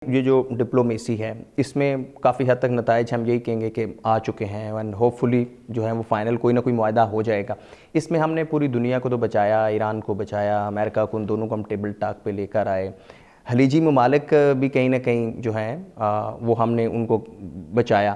یہ جو ڈپلومیسی ہے اس میں کافی حد تک نتائج ہم یہی کہیں گے کہ آ چکے ہیں اینڈ ہوپ فلی جو ہے وہ فائنل کوئی نہ کوئی معاہدہ ہو جائے گا. اس میں ہم نے پوری دنیا کو تو بچایا, ایران کو بچایا, امریکہ کو, ان دونوں کو ہم ٹیبل ٹاک پہ لے کر آئے. خلیجی ممالک بھی کہیں نہ کہیں جو ہیں وہ ہم نے ان کو بچایا.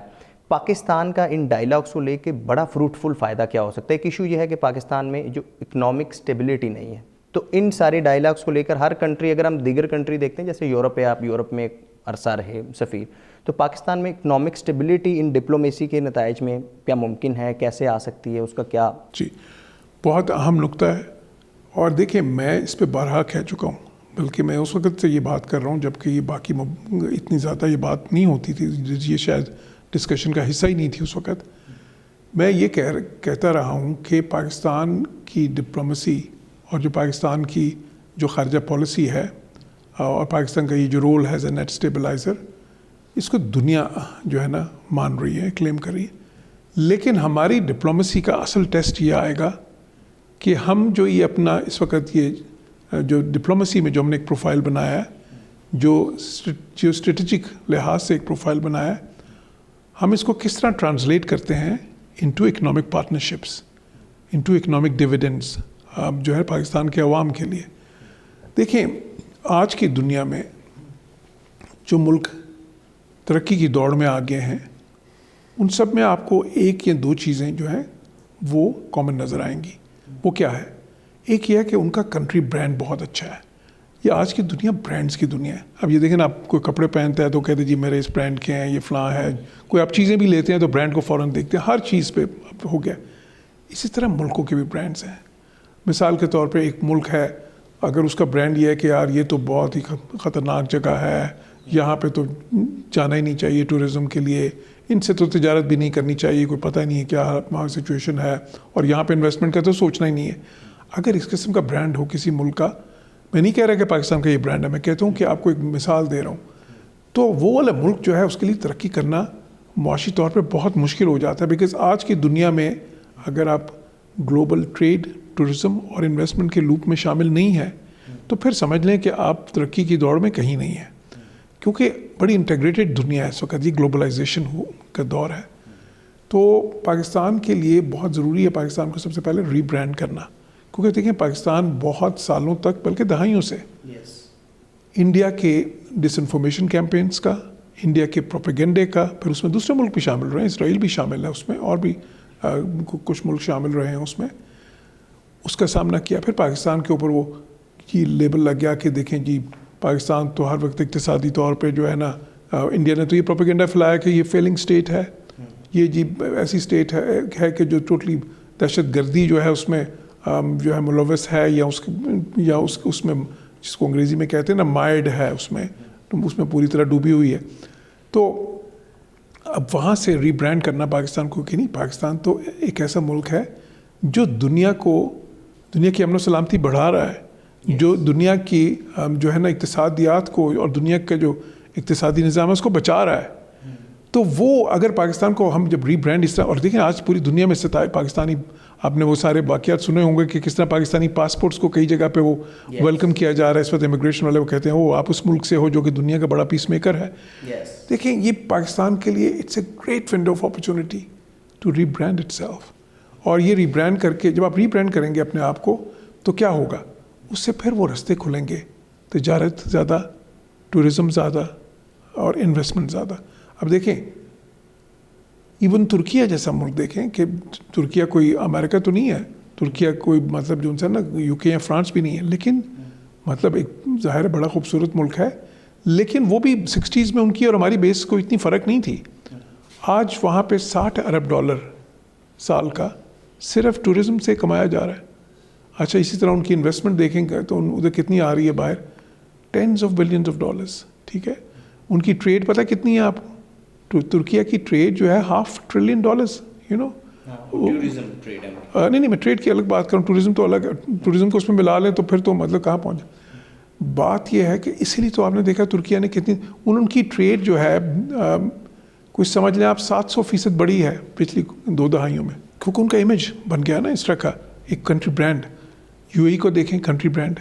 پاکستان کا ان ڈائیلاگس کو لے کے بڑا فروٹفل فائدہ کیا ہو سکتا ہے؟ ایک ایشو یہ ہے کہ پاکستان میں جو اکنامک سٹیبلٹی نہیں ہے, تو ان سارے ڈائیلاگس کو لے کر ہر کنٹری, اگر ہم دیگر کنٹری دیکھتے ہیں جیسے یورپ ہے, آپ یورپ میں ایک عرصہ رہے سفیر, تو پاکستان میں اکنامک سٹیبلٹی ان ڈپلومیسی کے نتائج میں کیا ممکن ہے, کیسے آ سکتی ہے, اس کا کیا؟ جی بہت اہم نقطہ ہے. اور دیکھیں میں اس پہ بارہا کہہ چکا ہوں, بلکہ میں اس وقت سے یہ بات کر رہا ہوں جب کہ یہ باقی اتنی زیادہ یہ بات نہیں ہوتی تھی, یہ شاید ڈسکشن کا حصہ ہی نہیں تھی اس وقت. میں یہ کہتا رہا ہوں کہ پاکستان کی ڈپلومیسی اور جو پاکستان کی جو خارجہ پالیسی ہے اور پاکستان کا یہ جو رول ہے ایز اے نیٹ اسٹیبلائزر, اس کو دنیا جو ہے نا مان رہی ہے, کلیم کر رہی ہے. لیکن ہماری ڈپلومیسی کا اصل ٹیسٹ یہ آئے گا کہ ہم جو یہ اپنا اس وقت یہ جو ڈپلومیسی میں جو ہم نے ایک پروفائل بنایا ہے, جو اسٹریٹجک لحاظ سے ایک پروفائل بنایا ہے, ہم اس کو کس طرح ٹرانسلیٹ کرتے ہیں into economic partnerships, into economic dividends جو ہے پاکستان کے عوام کے لیے. دیکھیں آج کی دنیا میں جو ملک ترقی کی دوڑ میں آگے ہیں, ان سب میں آپ کو ایک یا دو چیزیں جو ہیں وہ کامن نظر آئیں گی. وہ کیا ہے؟ ایک یہ ہے کہ ان کا کنٹری برانڈ بہت اچھا ہے. یہ آج کی دنیا برانڈز کی دنیا ہے. اب یہ دیکھیں نا, آپ کوئی کپڑے پہنتا ہے تو کہتے ہیں جی میرے اس برانڈ کے ہیں, یہ فلاں ہے. کوئی آپ چیزیں بھی لیتے ہیں تو برانڈ کو فوراً دیکھتے ہیں, ہر چیز پہ ہو گیا. اسی طرح ملکوں کے بھی برانڈز ہیں. مثال کے طور پہ ایک ملک ہے, اگر اس کا برانڈ یہ ہے کہ یار یہ تو بہت ہی خطرناک جگہ ہے, یہاں پہ تو جانا ہی نہیں چاہیے ٹورزم کے لیے, ان سے تو تجارت بھی نہیں کرنی چاہیے, کوئی پتہ نہیں ہے کیا وہاں سچویشن ہے, اور یہاں پہ انویسٹمنٹ کا تو سوچنا ہی نہیں ہے. اگر اس قسم کا برانڈ ہو کسی ملک کا, میں نہیں کہہ رہا کہ پاکستان کا یہ برانڈ ہے, میں کہتا ہوں کہ آپ کو ایک مثال دے رہا ہوں, تو وہ والا ملک جو ہے اس کے لیے ترقی کرنا معاشی طور پہ بہت مشکل ہو جاتا ہے. بیکاز آج کی دنیا میں اگر آپ گلوبل ٹریڈ, ٹورزم اور انویسٹمنٹ کے لوپ میں شامل نہیں ہیں تو پھر سمجھ لیں کہ آپ ترقی کی دوڑ میں کہیں نہیں ہیں, کیونکہ بڑی انٹیگریٹڈ دنیا ہے اس وقت, یہ گلوبلائزیشن کا دور ہے. تو پاکستان کے لیے بہت ضروری ہے پاکستان کو سب سے پہلے ری برانڈ کرنا, کیونکہ دیکھیں پاکستان بہت سالوں تک, بلکہ دہائیوں سے انڈیا کے ڈس انفارمیشن کیمپینز کا, انڈیا کے پروپیگنڈے کا, پھر اس میں دوسرے ملک بھی شامل رہے ہیں, اسرائیل بھی شامل ہے اس میں, اور بھی کچھ ملک شامل رہے ہیں اس میں, اس کا سامنا کیا. پھر پاکستان کے اوپر وہ یہ لیبل لگ گیا کہ دیکھیں جی پاکستان تو ہر وقت اقتصادی طور پہ جو ہے نا, انڈیا نے تو یہ پروپیگنڈا پھیلایا کہ یہ فیلنگ سٹیٹ ہے, یہ جی ایسی سٹیٹ ہے کہ جو ٹوٹلی دہشت گردی جو ہے اس میں جو ہے ملوث ہے, یا اس میں جس کو انگریزی میں کہتے ہیں نا مائڈ ہے, اس میں پوری طرح ڈوبی ہوئی ہے. تو اب وہاں سے ری برانڈ کرنا پاکستان کو کہ نہیں, پاکستان تو ایک ایسا ملک ہے جو دنیا کی امن و سلامتی بڑھا رہا ہے, جو دنیا کی جو ہے نا اقتصادیات کو اور دنیا کا جو اقتصادی نظام ہے اس کو بچا رہا ہے. تو وہ اگر پاکستان کو ہم جب ری برانڈ اس طرح, اور دیکھیں آج پوری دنیا میں پاکستانی, آپ نے وہ سارے واقعات سنے ہوں گے کہ کس طرح پاکستانی پاسپورٹس کو کئی جگہ پہ وہ ویلکم کیا جا رہا ہے. اس وقت امیگریشن والے وہ کہتے ہیں وہ آپ اس ملک سے ہو جو کہ دنیا کا بڑا پیس میکر ہے. دیکھیں یہ پاکستان کے لیے it's a great window of opportunity to rebrand itself. اور یہ ری برانڈ کر کے جب آپ ری برانڈ کریں گے اپنے آپ کو تو کیا ہوگا, اس سے پھر وہ رستے کھلیں گے, تجارت زیادہ, ٹورزم زیادہ, اور انویسٹمنٹ زیادہ. اب دیکھیں ایون ترکیہ جیسا ملک دیکھیں کہ ترکیہ کوئی امریکہ تو نہیں ہے, ترکیہ کوئی مطلب جو ان سے نا یو کے یا فرانس بھی نہیں ہے, لیکن مطلب ایک ظاہر بڑا خوبصورت ملک ہے. لیکن وہ بھی 60s میں ان کی اور ہماری بیس کو اتنی فرق نہیں تھی. آج وہاں پہ $60 ارب سال کا صرف ٹورزم سے کمایا جا رہا ہے. اچھا اسی طرح ان کی انویسٹمنٹ دیکھیں گے تو ادھر کتنی آ رہی ہے باہر, $10s of billions. ٹھیک ہے, ان کی ٹریڈ پتہ کتنی ہے آپ, ترکیہ کی ٹریڈ جو ہے $500 billion, یو نو. نہیں میں ٹریڈ کی الگ بات کروں, ٹورزم تو الگ ہے, ٹورزم کو اس میں ملا لیں تو پھر تو مطلب کہاں پہنچا. بات یہ ہے کہ اسی لیے تو آپ نے دیکھا ترکیہ نے کتنی, ان کی ٹریڈ جو ہے کچھ سمجھ لیں آپ 700% بڑی ہے پچھلی 2 دہائیوں میں, کیونکہ ان کا امیج بن گیا نا اس طرح کا ایک کنٹری برانڈ. UAE کو دیکھیں کنٹری برانڈ,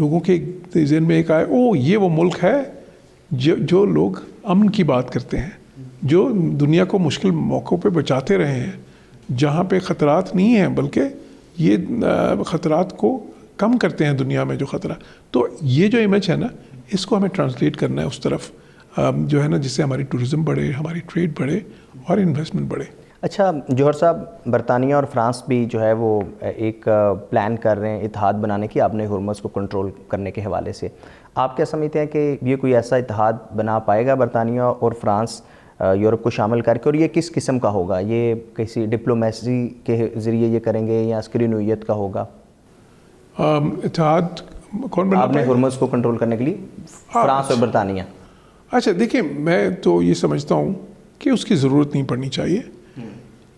لوگوں کے ذہن میں ایک آئے او یہ وہ ملک ہے جو لوگ امن کی بات کرتے ہیں, جو دنیا کو مشکل موقعوں پہ بچاتے رہے ہیں, جہاں پہ خطرات نہیں ہیں بلکہ یہ خطرات کو کم کرتے ہیں دنیا میں جو خطرہ. تو یہ جو امیج ہے نا, اس کو ہمیں ٹرانسلیٹ کرنا ہے اس طرف جو ہے نا, جس سے ہماری ٹورزم بڑھے, ہماری ٹریڈ بڑھے اور انویسٹمنٹ بڑھے. اچھا جوہر صاحب, برطانیہ اور فرانس بھی جو ہے وہ ایک پلان کر رہے ہیں اتحاد بنانے کی آبِ ہرمز کو کنٹرول کرنے کے حوالے سے. آپ کیا سمجھتے ہیں کہ یہ کوئی ایسا اتحاد بنا پائے گا برطانیہ اور فرانس یورپ کو شامل کر کے, اور یہ کس قسم کا ہوگا؟ یہ کسی ڈپلومیسی کے ذریعے یہ کریں گے یا عسکری نوعیت کا ہوگا؟ اتحاد کون بنا آبِ ہرمز کو کنٹرول کرنے کے لیے فرانس اور برطانیہ. اچھا دیکھیں, میں تو یہ سمجھتا ہوں کہ اس کی ضرورت نہیں پڑنی چاہیے.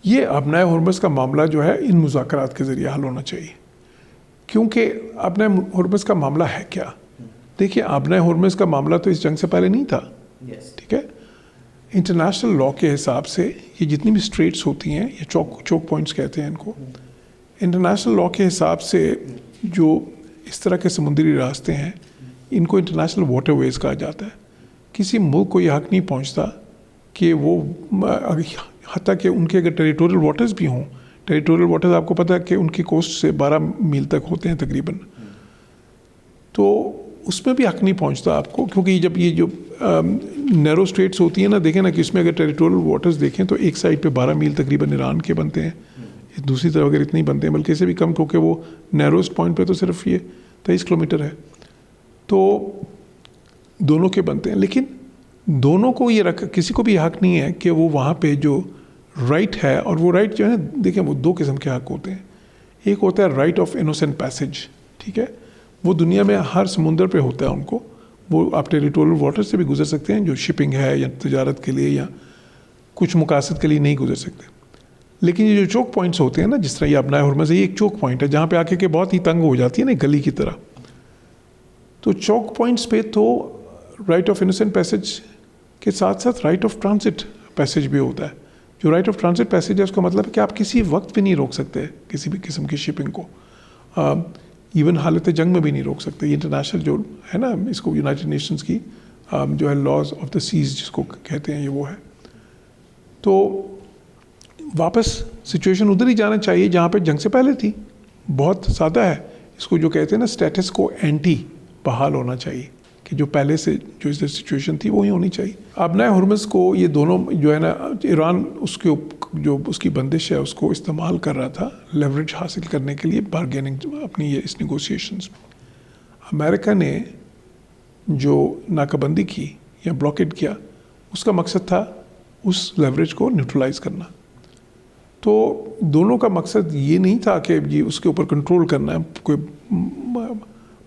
یہ آبِ ہرمز کا معاملہ جو ہے ان مذاکرات کے ذریعے حل ہونا چاہیے, کیونکہ آبِ ہرمز کا معاملہ ہے کیا؟ دیکھیے, آبِ ہرمز کا معاملہ تو اس جنگ سے پہلے نہیں تھا, ٹھیک ہے. انٹرنیشنل لاء کے حساب سے یہ جتنی بھی اسٹریٹس ہوتی ہیں, یہ چوک پوائنٹس کہتے ہیں ان کو, انٹرنیشنل لاء کے حساب سے جو اس طرح کے سمندری راستے ہیں ان کو انٹرنیشنل واٹر ویز کہا جاتا ہے. کسی ملک کو یہ حق نہیں پہنچتا کہ وہ, حتیٰ کہ ان کے اگر ٹیریٹوریل واٹرز بھی ہوں, ٹیریٹوریل واٹرز آپ کو پتہ ہے کہ ان کی کوسٹ سے 12 میل تک ہوتے ہیں تقریباً, تو اس میں بھی حق نہیں پہنچتا آپ کو, کیونکہ جب یہ جو نیرو اسٹریٹس ہوتی ہیں نا, دیکھیں نا کہ اس میں اگر ٹیریٹوریل واٹرز دیکھیں تو ایک سائڈ پہ 12 میل تقریباً ایران کے بنتے ہیں, دوسری طرف اگر اتنے ہی بنتے ہیں, بلکہ اسے بھی کم, کیونکہ وہ نیروسٹ پوائنٹ پہ تو صرف یہ 23 کلومیٹر ہے, تو دونوں کے بنتے ہیں. لیکن دونوں کو یہ کسی کو بھی حق نہیں ہے کہ وہ وہاں پہ جو رائٹ ہے, اور وہ رائٹ جو ہے نا, دیکھیں وہ 2 قسم کے حق ہوتے ہیں. ایک ہوتا ہے رائٹ آف انوسینٹ پیسج, ٹھیک ہے, وہ دنیا میں ہر سمندر پہ ہوتا ہے ان کو, وہ آپ ٹیریٹوریل واٹر سے بھی گزر سکتے ہیں جو شپنگ ہے یا تجارت کے لیے یا کچھ مقاصد کے لیے نہیں گزر سکتے. لیکن یہ جو چوک پوائنٹس ہوتے ہیں نا, جس طرح یہ آبِ ہرمز ہے, یہ ایک چوک پوائنٹ ہے جہاں پہ آ کے بہت ہی تنگ ہو جاتی ہے نا گلی کی طرح. تو چوک پوائنٹس پہ تو رائٹ آف انوسینٹ پیسج کے ساتھ ساتھ رائٹ آف ٹرانزٹ پیسج بھی ہوتا ہے. جو رائٹ آف ٹرانزٹ پیسج ہے اس کا مطلب ہے کہ آپ کسی وقت بھی نہیں روک سکتے کسی بھی قسم کی شپنگ کو, ایون حالت جنگ میں بھی نہیں روک سکتے. یہ انٹرنیشنل جو ہے نا, اس کو یونائٹڈ نیشنز کی جو ہے لاز آف دا سیز جس کو کہتے ہیں, یہ وہ ہے. تو واپس سچویشن ادھر ہی جانا چاہیے جہاں پہ جنگ سے پہلے تھی. بہت سادہ ہے, اس کو جو کہتے ہیں نا اسٹیٹس کو اینٹی بحال ہونا چاہیے, کہ جو پہلے سے جو سچویشن تھی وہی ہونی چاہیے. آبِ ہرمز کو یہ دونوں جو ہے نا, ایران اس کے جو اس کی بندش ہے اس کو استعمال کر رہا تھا لیوریج حاصل کرنے کے لیے بارگیننگ اپنی یہ اس نیگوسیشنز میں. امریکہ نے جو ناکہ بندی کی یا بلاکیڈ کیا, اس کا مقصد تھا اس لیوریج کو نیوٹرلائز کرنا. تو دونوں کا مقصد یہ نہیں تھا کہ یہ اس کے اوپر کنٹرول کرنا ہے کوئی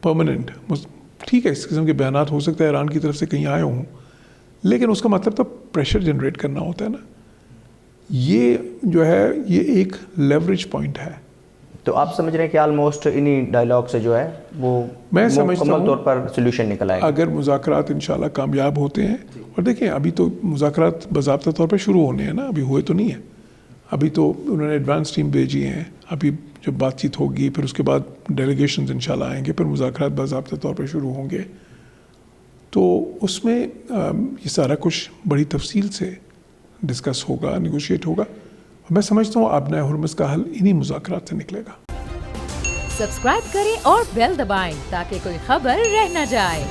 پرماننٹ. ٹھیک ہے, اس قسم کے بیانات ہو سکتا ہے ایران کی طرف سے کہیں آئے ہوں, لیکن اس کا مطلب تو پریشر جنریٹ کرنا ہوتا ہے نا. یہ جو ہے یہ ایک لیوریج پوائنٹ ہے. تو آپ سمجھ رہے ہیں کہ آلموسٹ انہی ڈائلاگ سے جو ہے وہ میں سمجھتا ہوں طور پر سولوشن نکل آئے گا اگر مذاکرات انشاءاللہ کامیاب ہوتے ہیں. اور دیکھیں ابھی تو مذاکرات باضابطہ طور پر شروع ہونے ہیں نا, ابھی ہوئے تو نہیں ہیں. ابھی تو انہوں نے ایڈوانس ٹیم بھیجی ہیں. ابھی جب بات چیت ہوگی پھر اس کے بعد ڈیلیگیشنز انشاءاللہ آئیں گے, پھر مذاکرات باضابطہ طور پر شروع ہوں گے. تو اس میں یہ سارا کچھ بڑی تفصیل سے ڈسکس ہوگا, نیگوشیٹ ہوگا. میں سمجھتا ہوں آبِ ہرمز کا حل انہی مذاکرات سے نکلے گا. سبسکرائب کریں اور بیل دبائیں تاکہ کوئی خبر رہ نہ جائے.